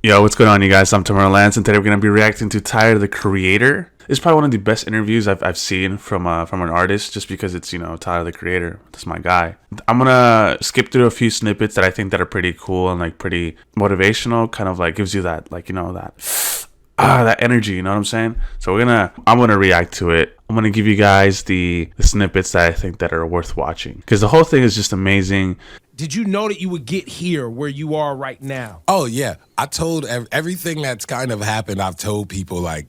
Yo, what's going on, you guys? I'm Tamara Lance, and today we're going to be reacting to Tyler, the Creator. It's probably one of the best interviews I've seen from an artist, just because it's, Tyler, the Creator. That's my guy. I'm going to skip through a few snippets that I think that are pretty cool and, like, pretty motivational, kind of, like, gives you that, like, that energy, you know what I'm saying? So I'm going to react to it. I'm going to give you guys the snippets that I think that are worth watching, because the whole thing is just amazing. Did you know that you would get here where you are right now? Oh, yeah. I told everything that's kind of happened, I've told people like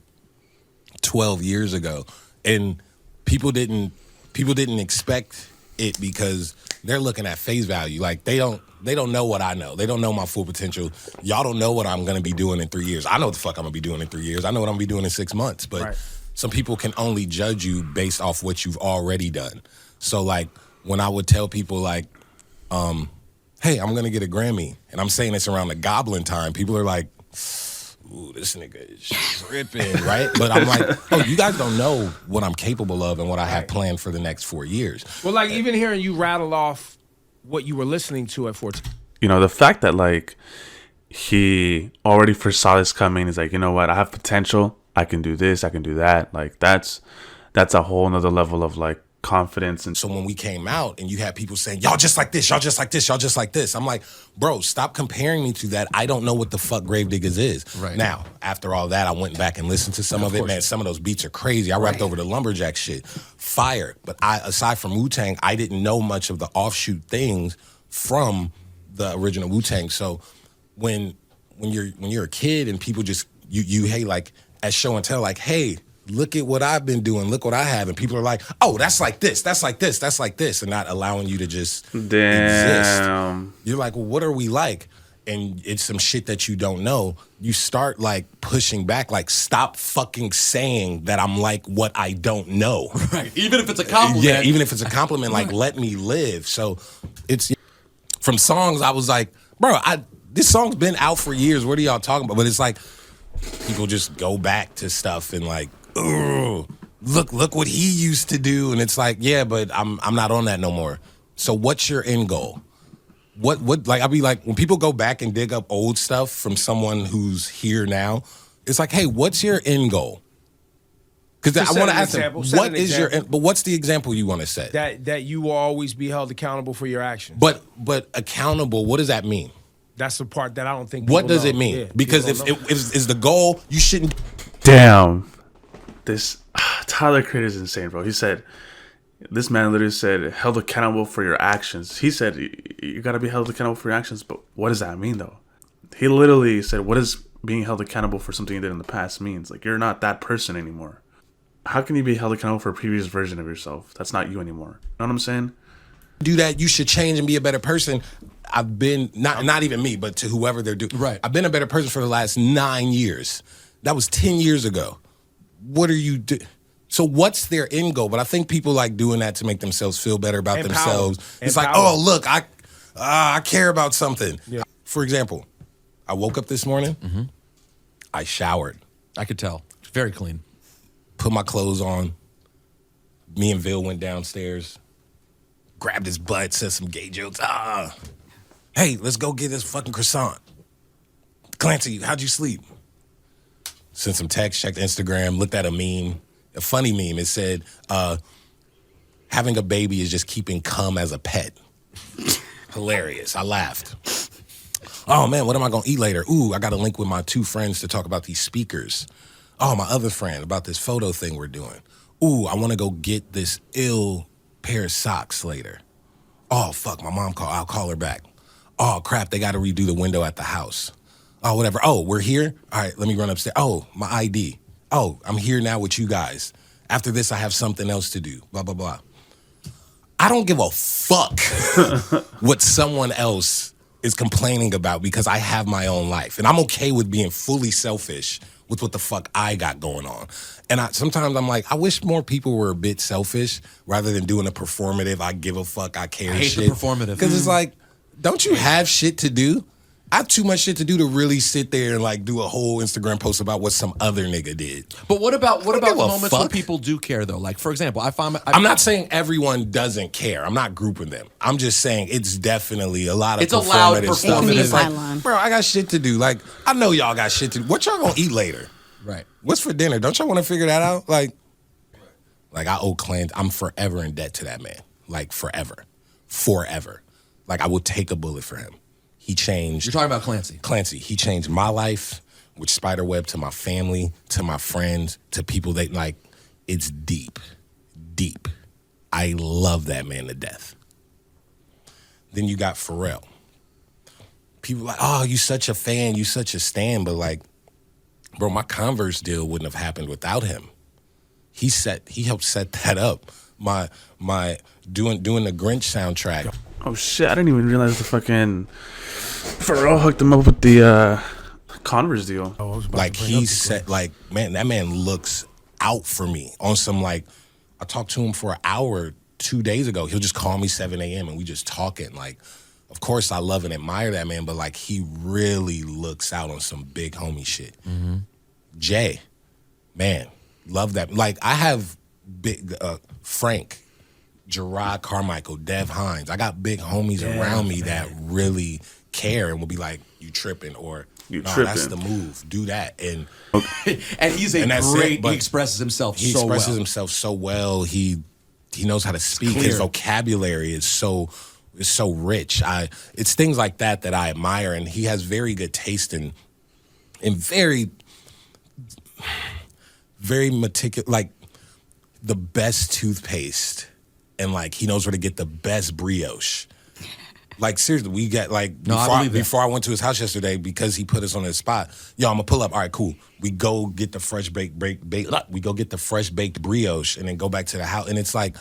12 years ago. And people didn't expect it because they're looking at face value. Like they don't know what I know. They don't know my full potential. Y'all don't know what I'm going to be doing in 3 years. I know what the fuck I'm going to be doing in 3 years. I know what I'm going to be doing in 6 months. But right. Some people can only judge you based off what you've already done. So like when I would tell people like, hey, I'm gonna get a Grammy, and I'm saying this around the Goblin time, people are like, ooh, this nigga is tripping, right? But I'm like, oh, you guys don't know what I'm capable of and what I have planned for the next 4 years. Well, like even hearing you rattle off what you were listening to at 14. The fact that like he already foresaw this coming is like, you know what, I have potential, I can do this, I can do that. Like that's a whole nother level of like confidence. And so when we came out and you had people saying, y'all just like this, y'all just like this, y'all just like this, I'm like, bro, stop comparing me to that. I don't know what the fuck Gravediggers is. Right. Now, after all that, I went back and listened to some of it. Man, some of those beats are crazy. I rapped over the Lumberjack shit. Fire. But aside from Wu-Tang, I didn't know much of the offshoot things from the original Wu-Tang. So when you're a kid and people just you hey, like at show and tell, like, hey, look at what I've been doing. Look what I have. And people are like, oh, that's like this. That's like this. That's like this. And not allowing you to just exist. You're like, well, what are we like? And it's some shit that you don't know. You start like pushing back, like stop fucking saying that I'm like what I don't know. Right. Even if it's a compliment. Yeah, even if it's a compliment, like let me live. So it's from songs I was like, bro, this song's been out for years. What are y'all talking about? But it's like people just go back to stuff and like, oh, look what he used to do. And it's like, yeah, but I'm not on that no more. So what's your end goal? What like I'll be like, when people go back and dig up old stuff from someone who's here now, it's like, hey, what's your end goal? Because I want to ask them, what is your end, but what's the example you want to set? That you will always be held accountable for your actions. But accountable, what does that mean? That's the part that I don't think. What does it mean? Yeah, because if is the goal, you shouldn't. Damn. This Tyler Creator is insane, bro. He said, this man literally said, held accountable for your actions. He said, you got to be held accountable for your actions. But what does that mean, though? He literally said, what does being held accountable for something you did in the past means? Like, you're not that person anymore. How can you be held accountable for a previous version of yourself? That's not you anymore. You know what I'm saying? Do that, you should change and be a better person. I've been, not even me, but to whoever they're doing. Right. I've been a better person for the last 9 years. That was 10 years ago. What are you doing? So what's their end goal? But I think people like doing that to make themselves feel better about themselves. It's like, oh, look, I care about something. Yeah. For example, I woke up this morning. Mm-hmm. I showered. I could tell. It's very clean. Put my clothes on. Me and Vil went downstairs. Grabbed his butt, said some gay jokes. Hey, let's go get this fucking croissant. Clancy, how'd you sleep? Sent some text, checked Instagram, looked at a meme, a funny meme. It said, having a baby is just keeping cum as a pet. Hilarious. I laughed. Oh, man, what am I going to eat later? Ooh, I got to link with my 2 friends to talk about these speakers. Oh, my other friend about this photo thing we're doing. Ooh, I want to go get this ill pair of socks later. Oh, fuck, my mom called. I'll call her back. Oh, crap, they got to redo the window at the house. Oh, whatever. Oh, we're here? All right, let me run upstairs. Oh, my ID. Oh, I'm here now with you guys. After this, I have something else to do. Blah, blah, blah. I don't give a fuck what someone else is complaining about because I have my own life. And I'm okay with being fully selfish with what the fuck I got going on. And sometimes I'm like, I wish more people were a bit selfish rather than doing a performative, I give a fuck, I care I hate shit. the performative. Because it's like, don't you have shit to do? I have too much shit to do to really sit there and like do a whole Instagram post about what some other nigga did. But what about the give a moments when fuck. people do care though? Like for example, I'm not saying everyone doesn't care. I'm not grouping them. I'm just saying it's definitely a lot of It's a loud performative stuff. It can be a It's like, pylon. bro, I got shit to do. Like, I know y'all got shit to do. What y'all gonna eat later? right. What's for dinner? Don't y'all want to figure that out? Like I owe Clint. I'm forever in debt to that man. Like forever. Like I will take a bullet for him. He changed. You're talking about Clancy. Clancy, he changed my life with Spiderweb, to my family, to my friends, to people that like, it's deep. I love that man to death. Then you got Pharrell. People like, oh, you such a fan, you such a stan, but like, bro, my Converse deal wouldn't have happened without him. He helped set that up. My doing the Grinch soundtrack. Oh shit! I didn't even realize the fucking Pharrell hooked him up with the Converse deal. Like he said, like, man, that man looks out for me on some like. I talked to him for an hour 2 days ago. He'll just call me 7 a.m. and we just talking. Like, of course I love and admire that man, but like he really looks out on some big homie shit. Mm-hmm. Jay, man, love that. Like I have big Frank, Gerard Carmichael, Dev Hines. I got big homies around me that really care and will be like, you tripping, or You no, tripping. that's the move. Do that. And And he's a that's great. it, but he expresses himself he so expresses well. himself so well. He knows how to speak. clear. His vocabulary is so rich. It's things like that I admire, and he has very good taste in very very meticulous, like the best toothpaste, and like he knows where to get the best brioche. Like seriously, we got like No, I believe that. before I went to his house yesterday because he put us on his spot. Yo, I'm gonna pull up. All right, cool. We go get the fresh baked we go get the fresh baked brioche and then go back to the house. And it's like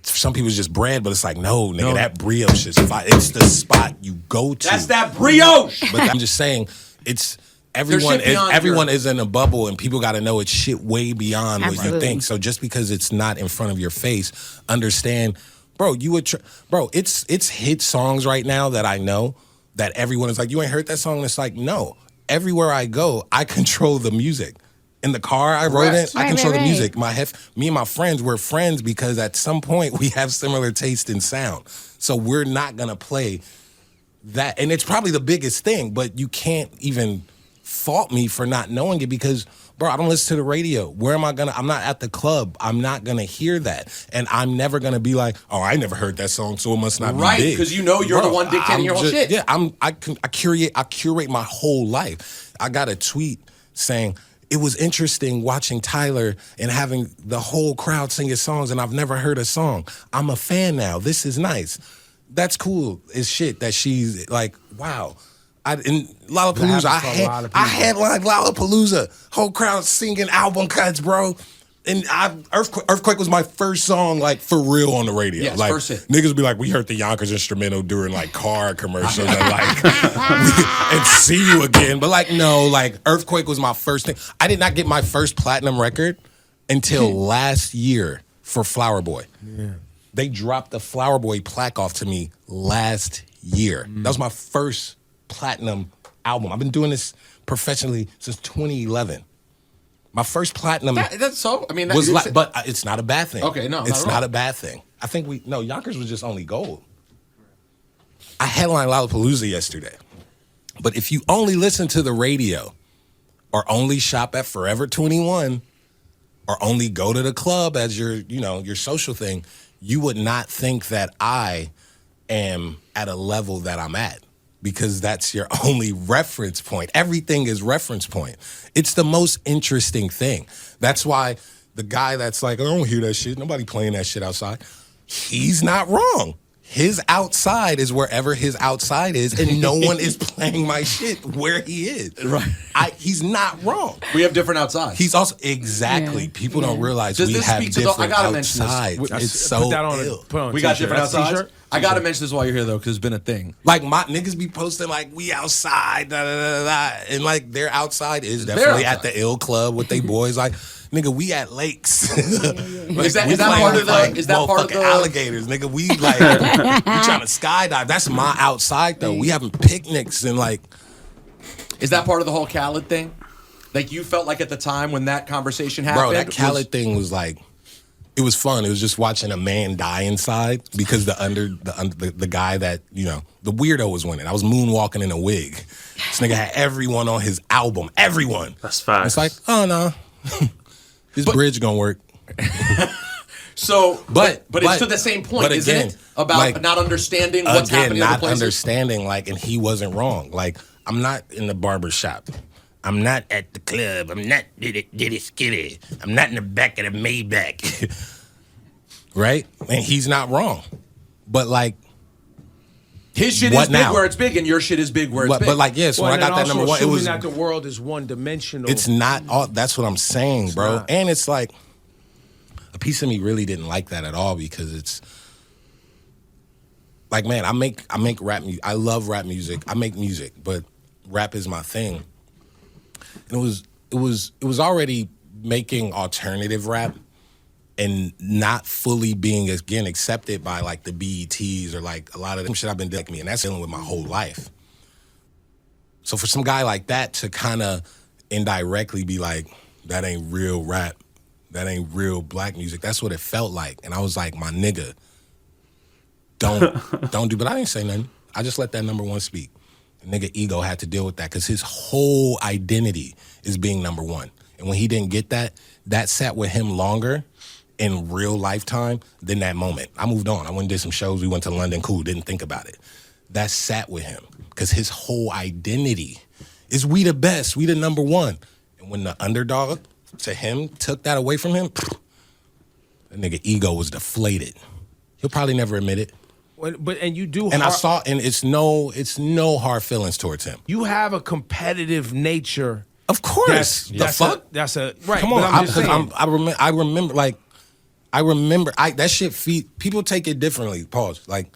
some people it's just bread, but it's like no, nigga, that brioche is fine. It's the spot you go to. That's that brioche. But I'm just saying, it's everyone. shit beyond Everyone your- is in a bubble, and people got to know it's shit way beyond what you Absolutely. think. So just because it's not in front of your face, understand, bro. Bro, it's hit songs right now that I know that everyone is like, you ain't heard that song. And it's like, no. Everywhere I go, I control the music. In the car I rode in, Correct. I Right, control right, the right. music. Me and my friends, we're friends because at some point we have similar taste in sound. So we're not gonna play that, and it's probably the biggest thing, but you can't even fault me for not knowing it because, bro, I don't listen to the radio. I'm not at the club. I'm not gonna hear that. And I'm never gonna be like, oh, I never heard that song, so it must not Right, be big. 'cause you know you're the one dictating I'm your whole shit. Yeah, I curate my whole life. I got a tweet saying, it was interesting watching Tyler and having the whole crowd sing his songs, and I've never heard a song. I'm a fan now. This is nice. That's cool as shit that she's like, wow. In Lollapalooza, I headlined Lollapalooza. Whole crowd singing album cuts, bro. And Earthquake was my first song, like, for real on the radio. Yes, like, first hit. niggas be like, we heard the Yonkers instrumental during, like, car commercials and, like, and See You Again. But, like, no, like, Earthquake was my first thing. I did not get my first platinum record until last year for Flower Boy. Yeah. They dropped the Flower Boy plaque off to me last year. That was my first platinum album. I've been doing this professionally since 2011. My first platinum That's so. I mean, was but it's not a bad thing. Okay, no, it's not at all. not a bad thing. I think Yonkers was just only gold. I headlined Lollapalooza yesterday, but if you only listen to the radio, or only shop at Forever 21, or only go to the club as your social thing, you would not think that I am at a level that I'm at. Because that's your only reference point. Everything is reference point. It's the most interesting thing. That's why the guy that's like, I don't hear that shit. Nobody playing that shit outside. He's not wrong. His outside is wherever his outside is, and no one is playing my shit where he is. Right. He's not wrong. we have different outsides. He's also exactly. Yeah. People don't realize Does we this have speak to the- different I gotta mention this. outsides. That's- It's so put that on ill. put on a we got t-shirt. different That's outsides. t-shirt? I got to mention this while you're here though, because it's been a thing. Like my niggas be posting like we outside, da, da, da, da, and like their outside is definitely outside. at the ill club with they boys. Like Nigga, we at lakes. Is that part of the? Is that part of the alligators, nigga? We like we trying to skydive. That's my outside though. We having picnics and like. Is that part of the whole Khalid thing? Like you felt like at the time when that conversation happened, bro, that Khalid thing was like. It was fun. It was just watching a man die inside because the guy that, you know, the weirdo was winning. I was moonwalking in a wig. This nigga had everyone on his album. Everyone. That's fast. It's like, oh no. This bridge gonna work. So but it's to the same point, isn't it? About like, not understanding what's happening in other places. Not understanding, like, and he wasn't wrong. Like, I'm not in the barber shop. I'm not at the club. I'm not diddy skitty. I'm not in the back of the Maybach. Right? And he's not wrong. But like his shit is big where it's big and your shit is big where it's big. But like, yes, when I got that number one, it was that the world is one dimensional. It's not all that's what I'm saying, bro. And it's like a piece of me really didn't like that at all because it's like, man, I make rap music. I love rap music. I make music, but rap is my thing. And it was already making alternative rap and not fully being again accepted by like the BETs or like a lot of the shit I've been doing, and that's dealing with my whole life. So for some guy like that to kind of indirectly be like, that ain't real rap, that ain't real black music, that's what it felt like. And I was like, my nigga, don't do. But I didn't say nothing. I just let that number one speak. Nigga ego had to deal with that because his whole identity is being number one. And when he didn't get that, that sat with him longer in real lifetime than that moment. I moved on. I went and did some shows. We went to London, cool, didn't think about it. That sat with him because his whole identity is we the best, we the number one. And when the underdog to him took that away from him, that nigga ego was deflated. He'll probably never admit it. And you do, and I saw, and it's no hard feelings towards him. You have a competitive nature, of course. That's right. Come on, I remember. That shit people take it differently. Pause. Like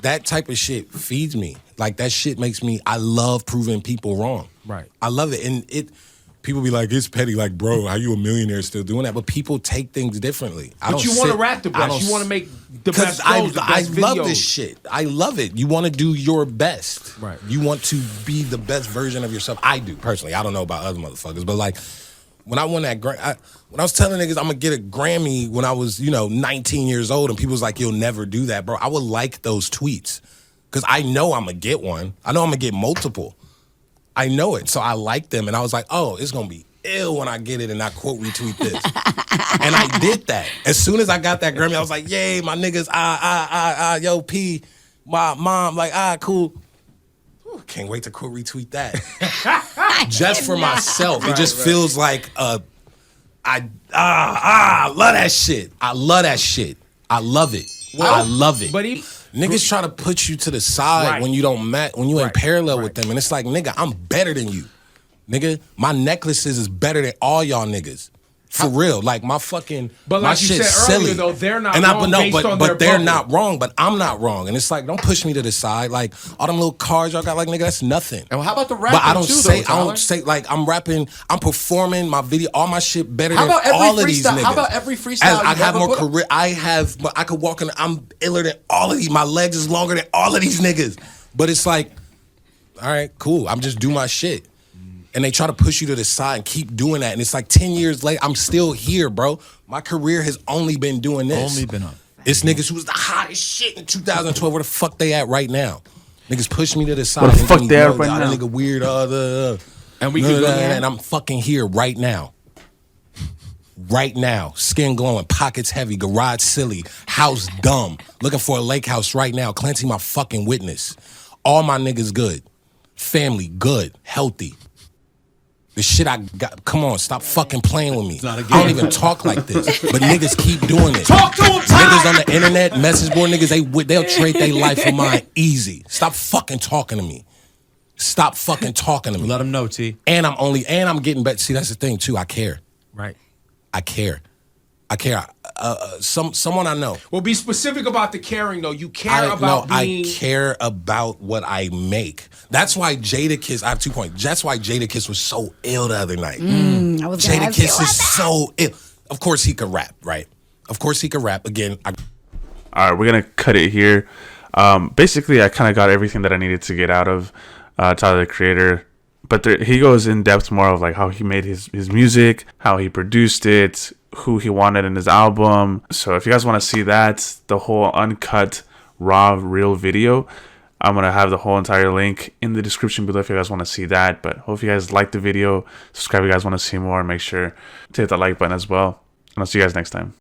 that type of shit feeds me. Like that shit makes me. I love proving people wrong. Right. I love it, and it. People be like, it's petty. Like, bro, how you a millionaire still doing that? But people take things differently. But you want to rap the best. You want to make the best flows, the best videos. I love this shit. I love it. You want to do your best. Right. You want to be the best version of yourself. I do, personally. I don't know about other motherfuckers. But, like, when I won that when I was telling niggas I'm going to get a Grammy when I was, 19 years old, and people was like, you'll never do that, bro. I would like those tweets. Because I know I'm going to get one. I know I'm going to get multiple. I know it, so I like them, and I was like, "Oh, it's gonna be ill when I get it," and I quote retweet this, and I did that. As soon as I got that Grammy, I was like, "Yay, my niggas, yo, P, my mom, like, cool." Ooh, can't wait to quote retweet that, just for myself. It just feels like I love that shit. I love that shit. I love it. I love it. But niggas try to put you to the side when you don't match, when you in parallel with them. And it's like, nigga, I'm better than you. Nigga, my necklaces is better than all y'all niggas. For real. Like, my fucking, but my like shit's you said earlier, silly. though, they're not wrong based on their they're bubble. not wrong, but I'm not wrong. And it's like, don't push me to the side. Like, all them little cards y'all got, like, nigga, that's nothing. And how about the rapping But I don't too, say, like, I'm rapping, I'm performing my video, all my shit better how than about every all of these freestyle? niggas. How about every freestyle As I you have ever more put career, I could walk in, I'm iller than all of these. My legs is longer than all of these niggas. But it's like, all right, cool. I'm just do my shit. And they try to push you to the side and keep doing that. And it's like 10 years later, I'm still here, bro. My career has only been doing this. Only been up. It's niggas who was the hottest shit in 2012. Where the fuck they at right now? Niggas push me to the side. Where the fuck they at right now? Nigga weird, and we can and I'm fucking here right now. Right now. Skin glowing, pockets heavy, garage silly, house dumb. Looking for a lake house right now. Clancy my fucking witness. All my niggas good. Family good, healthy. The shit I got, come on, stop fucking playing with me. I don't even talk like this, but niggas keep doing it. Talk to them, niggas on the internet, message board niggas, they'll trade their life for mine easy. Stop fucking talking to me. Stop fucking talking to me. Let them know, T. And I'm getting better. See, that's the thing too. I care. Right. I care. Someone I know. Well, be specific about the caring, though. You care about being... I care about what I make. That's why Jadakiss, I have 2 points. That's why Jadakiss was so ill the other night. Jadakiss is so ill. Of course he could rap, right? Of course he could rap. Again, all right, we're gonna cut it here. Basically, I kind of got everything that I needed to get out of Tyler the Creator, but he goes in depth more of like how he made his music, how he produced it, who he wanted in his album. So if you guys want to see that, the whole uncut, raw, real video, I'm going to have the whole entire link in the description below if you guys want to see that. But hope you guys like the video. Subscribe if you guys want to see more. And make sure to hit that like button as well. And I'll see you guys next time.